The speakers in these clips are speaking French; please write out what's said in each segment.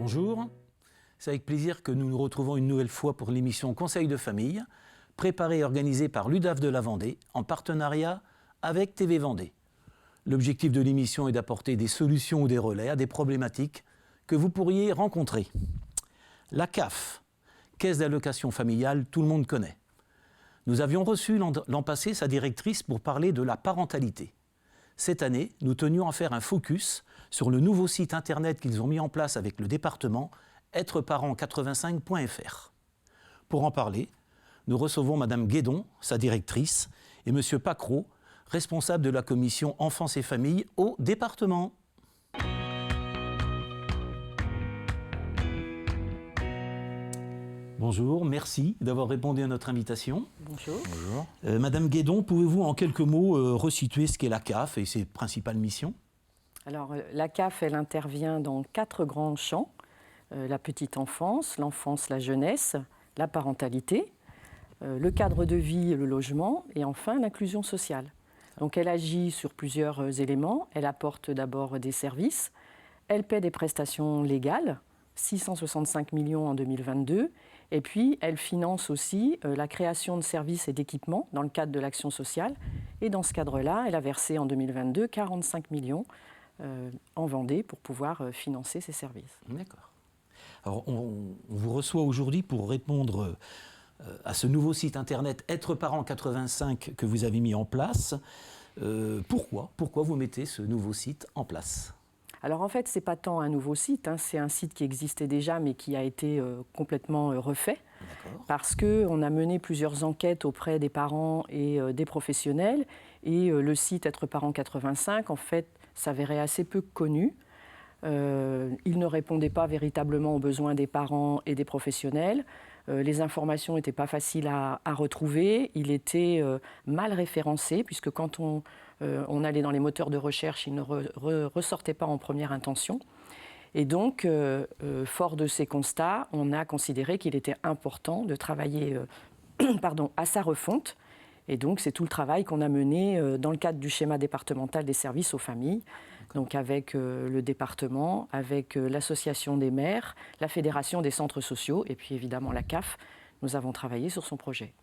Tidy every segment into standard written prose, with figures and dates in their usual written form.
Bonjour, c'est avec plaisir que nous nous retrouvons une nouvelle fois pour l'émission Conseil de famille, préparée et organisée par l'UDAF de la Vendée, en partenariat avec TV Vendée. L'objectif de l'émission est d'apporter des solutions ou des relais à des problématiques que vous pourriez rencontrer. La CAF, Caisse d'allocation familiale, tout le monde connaît. Nous avions reçu l'an passé sa directrice pour parler de la parentalité. Cette année, nous tenions à faire un focus sur le nouveau site internet qu'ils ont mis en place avec le département, êtreparent85.fr. Pour en parler, nous recevons Madame Guédon, sa directrice, et Monsieur Pacreau, responsable de la commission Enfance et Famille au département. Bonjour, merci d'avoir répondu à notre invitation. Bonjour. Bonjour. Madame Guédon, pouvez-vous en quelques mots resituer ce qu'est la CAF et ses principales missions ? Alors, la CAF, elle intervient dans 4 grands champs. La petite enfance, l'enfance, la jeunesse, la parentalité, le cadre de vie et le logement, et enfin l'inclusion sociale. Donc, elle agit sur plusieurs éléments. Elle apporte d'abord des services. Elle paie des prestations légales, 665 millions en 2022. Et puis, elle finance aussi la création de services et d'équipements dans le cadre de l'action sociale. Et dans ce cadre-là, elle a versé en 2022 45 millions en Vendée pour pouvoir financer ces services. D'accord. Alors, on vous reçoit aujourd'hui pour répondre à ce nouveau site internet êtreparent85 que vous avez mis en place. Pourquoi vous mettez ce nouveau site en place ? Alors en fait, ce n'est pas tant un nouveau site, c'est un site qui existait déjà mais qui a été complètement refait. D'accord. Parce qu'on a mené plusieurs enquêtes auprès des parents et des professionnels. Et le site êtreparent85, en fait, s'avérait assez peu connu. Il ne répondait pas véritablement aux besoins des parents et des professionnels. Les informations n'étaient pas faciles à retrouver. Il était mal référencé, puisque quand on allait dans les moteurs de recherche, il ne ressortait pas en première intention. Et donc, fort de ces constats, on a considéré qu'il était important de travailler à sa refonte. Et donc, c'est tout le travail qu'on a mené dans le cadre du schéma départemental des services aux familles, donc avec le département, avec l'association des maires, la fédération des centres sociaux et puis évidemment la CAF. Nous avons travaillé sur son projet.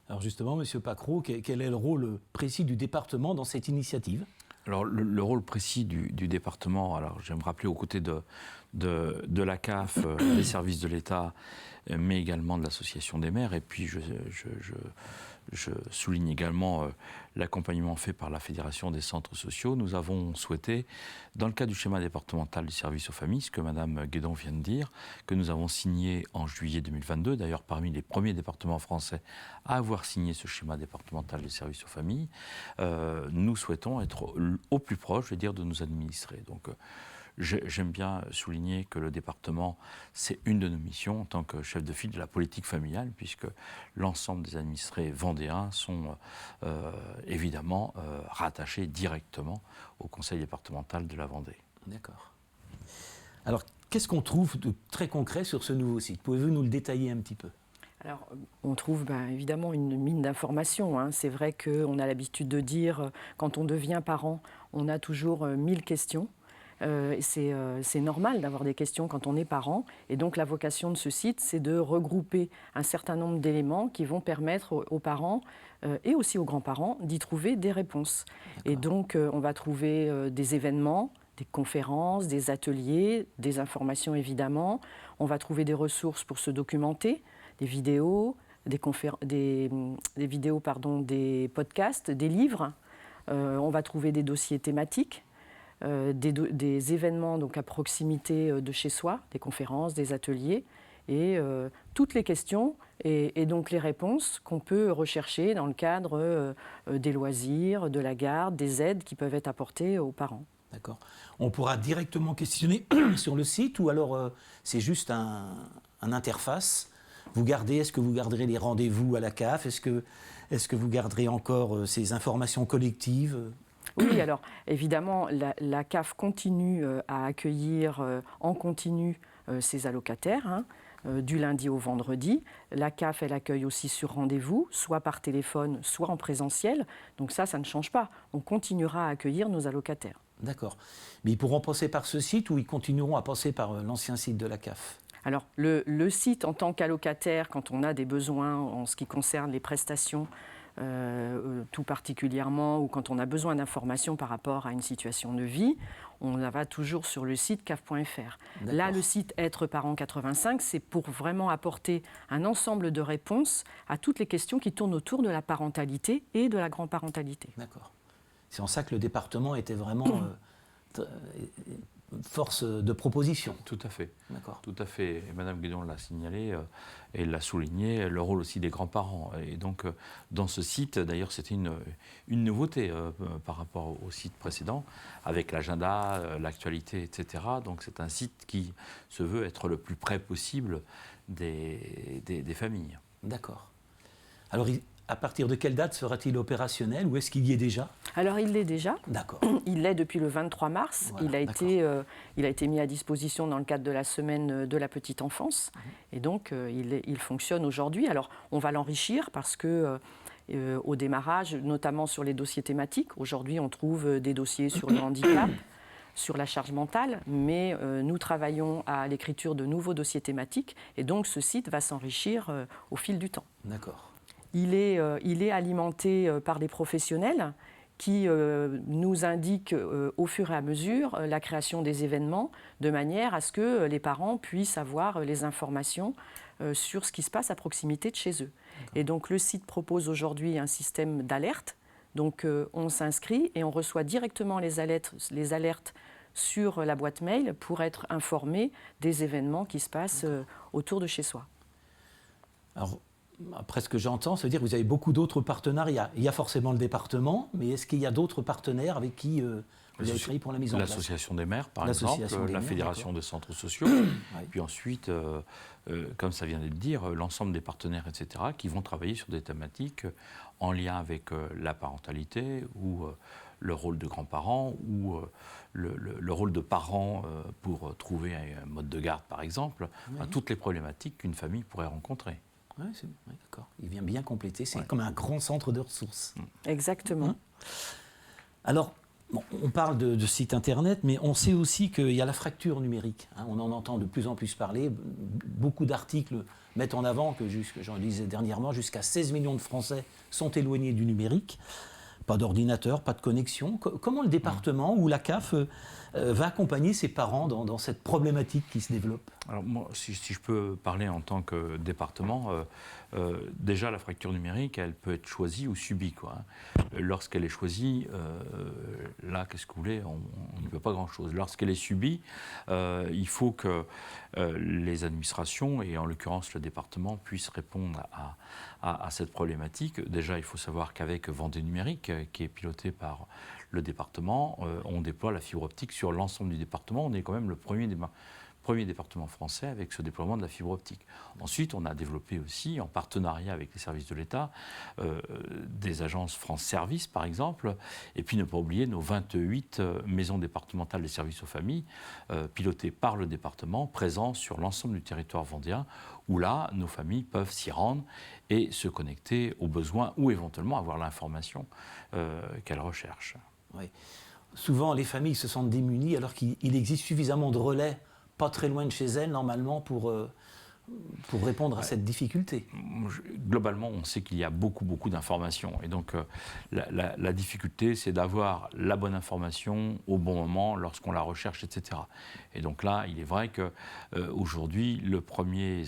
Alors justement, Monsieur Pacreau, quel est le rôle précis du département dans cette initiative ? Alors, le rôle précis du département, alors j'aime rappeler aux côtés de la CAF, des services de l'État, mais également de l'association des maires, et puis je souligne également l'accompagnement fait par la Fédération des centres sociaux. Nous avons souhaité, dans le cadre du schéma départemental du service aux familles, ce que Mme Guédon vient de dire, que nous avons signé en juillet 2022, d'ailleurs parmi les premiers départements français à avoir signé ce schéma départemental du service aux familles, nous souhaitons être au plus proche, je veux dire, de nos administrés. Donc, j'aime bien souligner que le département, c'est une de nos missions en tant que chef de file de la politique familiale, puisque l'ensemble des administrés vendéens sont évidemment rattachés directement au conseil départemental de la Vendée. D'accord. Alors, qu'est-ce qu'on trouve de très concret sur ce nouveau site ? Pouvez-vous nous le détailler un petit peu ? Alors, on trouve évidemment une mine d'informations. C'est vrai qu'on a l'habitude de dire, quand on devient parent, on a toujours 1000 questions. C'est normal d'avoir des questions quand on est parent. Et donc, la vocation de ce site, c'est de regrouper un certain nombre d'éléments qui vont permettre aux parents et aussi aux grands-parents d'y trouver des réponses. D'accord. Et donc, on va trouver des événements, des conférences, des ateliers, des informations évidemment. On va trouver des ressources pour se documenter, des vidéos, des podcasts, des livres. On va trouver des dossiers thématiques, des événements donc à proximité de chez soi, des conférences, des ateliers, et toutes les questions et donc les réponses qu'on peut rechercher dans le cadre des loisirs, de la garde, des aides qui peuvent être apportées aux parents. D'accord. On pourra directement questionner sur le site ou alors c'est juste un interface ? Est-ce que vous garderez les rendez-vous à la CAF ? Est-ce que vous garderez encore ces informations collectives ? Oui, alors évidemment, la CAF continue à accueillir en continu ses allocataires, du lundi au vendredi. La CAF, elle accueille aussi sur rendez-vous, soit par téléphone, soit en présentiel. Donc ça ne change pas. On continuera à accueillir nos allocataires. D'accord. Mais ils pourront passer par ce site ou ils continueront à passer par l'ancien site de la CAF? Alors, le site, en tant qu'allocataire, quand on a des besoins en ce qui concerne les prestations, tout particulièrement, ou quand on a besoin d'informations par rapport à une situation de vie, on va toujours sur le site caf.fr. Là, le site Être parent 85, c'est pour vraiment apporter un ensemble de réponses à toutes les questions qui tournent autour de la parentalité et de la grand-parentalité. D'accord. C'est en ça que le département était vraiment force de proposition. Tout à fait. D'accord. Tout à fait. Et Madame Guédon l'a signalé et l'a souligné, le rôle aussi des grands-parents. Et donc, dans ce site, d'ailleurs, c'était une nouveauté par rapport au site précédent, avec l'agenda, l'actualité, etc. Donc, c'est un site qui se veut être le plus près possible des familles. D'accord. Alors, à partir de quelle date sera-t-il opérationnel ou est-ce qu'il y est déjà? Alors, il l'est déjà. D'accord. Il l'est depuis le 23 mars. Voilà, il a été mis à disposition dans le cadre de la semaine de la petite enfance. Et donc, il fonctionne aujourd'hui. Alors, on va l'enrichir parce que au démarrage, notamment sur les dossiers thématiques, aujourd'hui, on trouve des dossiers sur le handicap, sur la charge mentale, mais nous travaillons à l'écriture de nouveaux dossiers thématiques. Et donc, ce site va s'enrichir au fil du temps. D'accord. Il est alimenté par des professionnels qui nous indiquent au fur et à mesure la création des événements de manière à ce que les parents puissent avoir les informations sur ce qui se passe à proximité de chez eux. Et donc le site propose aujourd'hui un système d'alerte. Donc on s'inscrit et on reçoit directement les alertes sur la boîte mail pour être informé des événements qui se passent autour de chez soi. Alors, après ce que j'entends, ça veut dire que vous avez beaucoup d'autres partenariats. Il y a forcément le département, mais est-ce qu'il y a d'autres partenaires avec qui vous avez travaillé pour la mise en place? L'Association des maires, par exemple, la Fédération des centres sociaux, puis ensuite, comme ça vient d'être dit, l'ensemble des partenaires, etc., qui vont travailler sur des thématiques en lien avec la parentalité ou le rôle de grands-parents ou le rôle de parents pour trouver un mode de garde, par exemple, toutes les problématiques qu'une famille pourrait rencontrer. Oui, d'accord. Il vient bien compléter. C'est comme un grand centre de ressources. Exactement. Alors, bon, on parle de site internet, mais on sait aussi qu'il y a la fracture numérique. On en entend de plus en plus parler. Beaucoup d'articles mettent en avant que, j'en lisais dernièrement, jusqu'à 16 millions de Français sont éloignés du numérique. Pas d'ordinateur, pas de connexion. Comment le département ou la CAF va accompagner ses parents dans cette problématique qui se développe? Alors moi, si je peux parler en tant que département, déjà la fracture numérique, elle peut être choisie ou subie, quoi. Lorsqu'elle est choisie, là, qu'est-ce que vous voulez, on ne peut pas grand-chose. Lorsqu'elle est subie, il faut que les administrations, et en l'occurrence le département, puissent répondre à cette problématique. Déjà, il faut savoir qu'avec Vendée Numérique, qui est piloté par le département, on déploie la fibre optique sur l'ensemble du département. On est quand même le premier département français avec ce déploiement de la fibre optique. Ensuite, on a développé aussi, en partenariat avec les services de l'État, des agences France Service, par exemple, et puis ne pas oublier nos 28 maisons départementales des services aux familles, pilotées par le département, présents sur l'ensemble du territoire vendéen, où là, nos familles peuvent s'y rendre et se connecter aux besoins ou éventuellement avoir l'information qu'elles recherchent. Oui. Souvent, les familles se sentent démunies alors qu'il existe suffisamment de relais pas très loin de chez elles, normalement, pour répondre à cette difficulté. Globalement, on sait qu'il y a beaucoup d'informations. Et donc, la difficulté, c'est d'avoir la bonne information au bon moment, lorsqu'on la recherche, etc. Et donc là, il est vrai qu'aujourd'hui, le premier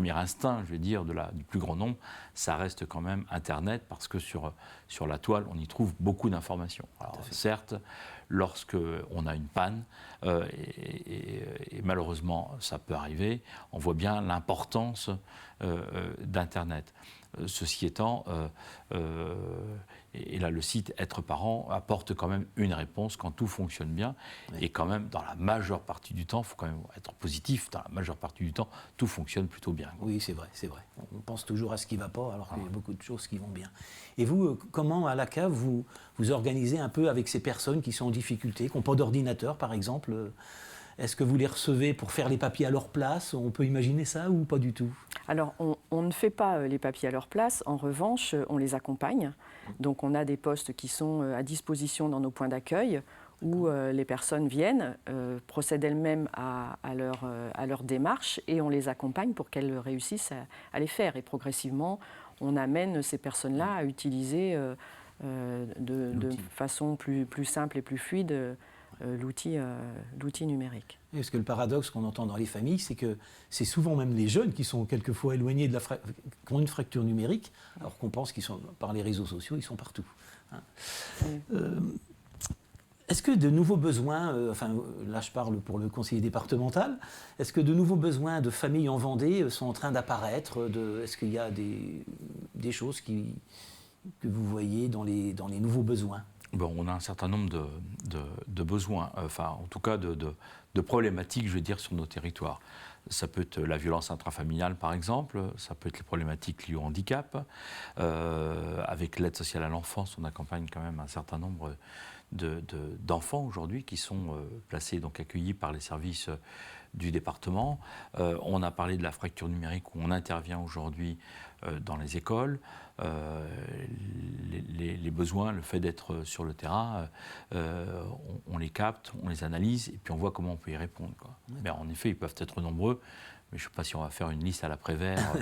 instinct, je vais dire, du plus grand nombre, ça reste quand même Internet, parce que sur la toile, on y trouve beaucoup d'informations. Alors, certes, lorsqu'on a une panne, et malheureusement ça peut arriver, on voit bien l'importance d'Internet. Ceci étant, et là le site Être parent apporte quand même une réponse quand tout fonctionne bien, et quand même dans la majeure partie du temps, il faut quand même être positif, dans la majeure partie du temps, tout fonctionne plutôt bien. Oui, c'est vrai. On pense toujours à ce qui ne va pas, alors qu'il y a beaucoup de choses qui vont bien. Et vous, comment à la CAF, vous organisez un peu avec ces personnes qui sont en difficulté, qui n'ont pas d'ordinateur par exemple? Est-ce que vous les recevez pour faire les papiers à leur place? On peut imaginer ça ou pas du tout? Alors, on ne fait pas les papiers à leur place. En revanche, on les accompagne. Donc, on a des postes qui sont à disposition dans nos points d'accueil où les personnes viennent, procèdent elles-mêmes à leur démarche et on les accompagne pour qu'elles réussissent à les faire. Et progressivement, on amène ces personnes-là à utiliser de façon plus simple et plus fluide l'outil numérique. Parce que le paradoxe qu'on entend dans les familles, c'est que c'est souvent même les jeunes qui sont quelquefois éloignés, qui ont une fracture numérique, alors qu'on pense qu'ils sont, par les réseaux sociaux, ils sont partout. Hein. Est-ce que de nouveaux besoins, là je parle pour le conseiller départemental, est-ce que de nouveaux besoins de familles en Vendée sont en train d'apparaître? Est-ce qu'il y a des choses que vous voyez dans les nouveaux besoins? Bon, on a un certain nombre de besoins, en tout cas de problématiques, je veux dire, sur nos territoires. Ça peut être la violence intrafamiliale, par exemple, ça peut être les problématiques liées au handicap. Avec l'aide sociale à l'enfance, on accompagne quand même un certain nombre d'enfants aujourd'hui qui sont placés, donc accueillis par les services du département. On a parlé de la fracture numérique où on intervient aujourd'hui dans les écoles. Les besoins, le fait d'être sur le terrain, on les capte, on les analyse et puis on voit comment on peut y répondre, quoi. Mais en effet, ils peuvent être nombreux, mais je ne sais pas si on va faire une liste à l'après-vert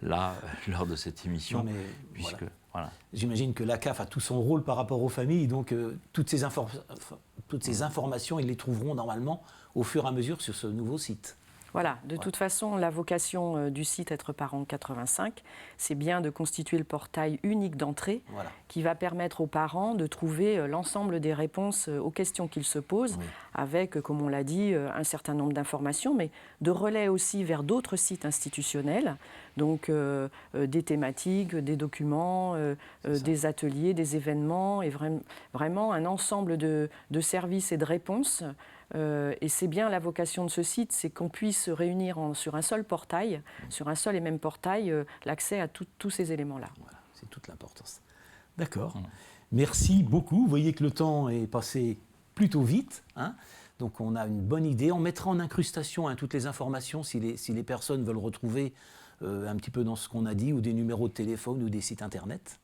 là, lors de cette émission. Non, mais puisque, voilà. J'imagine que la CAF a tout son rôle par rapport aux familles, donc toutes ces informations, ils les trouveront normalement au fur et à mesure sur ce nouveau site. Voilà, de toute façon, la vocation du site Être Parent 85, c'est bien de constituer le portail unique d'entrée qui va permettre aux parents de trouver l'ensemble des réponses aux questions qu'ils se posent, avec, comme on l'a dit, un certain nombre d'informations, mais de relais aussi vers d'autres sites institutionnels, donc des thématiques, des documents, des ateliers, des événements, et vraiment un ensemble de services et de réponses. Et c'est bien la vocation de ce site, c'est qu'on puisse réunir sur un seul portail, sur un seul et même portail, l'accès à tous ces éléments-là. Voilà, c'est toute l'importance. D'accord. Merci beaucoup. Vous voyez que le temps est passé plutôt vite, hein. Donc on a une bonne idée. On mettra en incrustation toutes les informations si les personnes veulent retrouver un petit peu dans ce qu'on a dit, ou des numéros de téléphone ou des sites internet.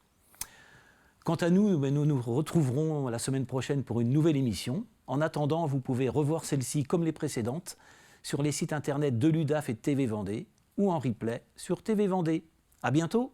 Quant à nous, nous nous retrouverons la semaine prochaine pour une nouvelle émission. En attendant, vous pouvez revoir celle-ci comme les précédentes sur les sites internet de l'UDAF et de TV Vendée ou en replay sur TV Vendée. À bientôt!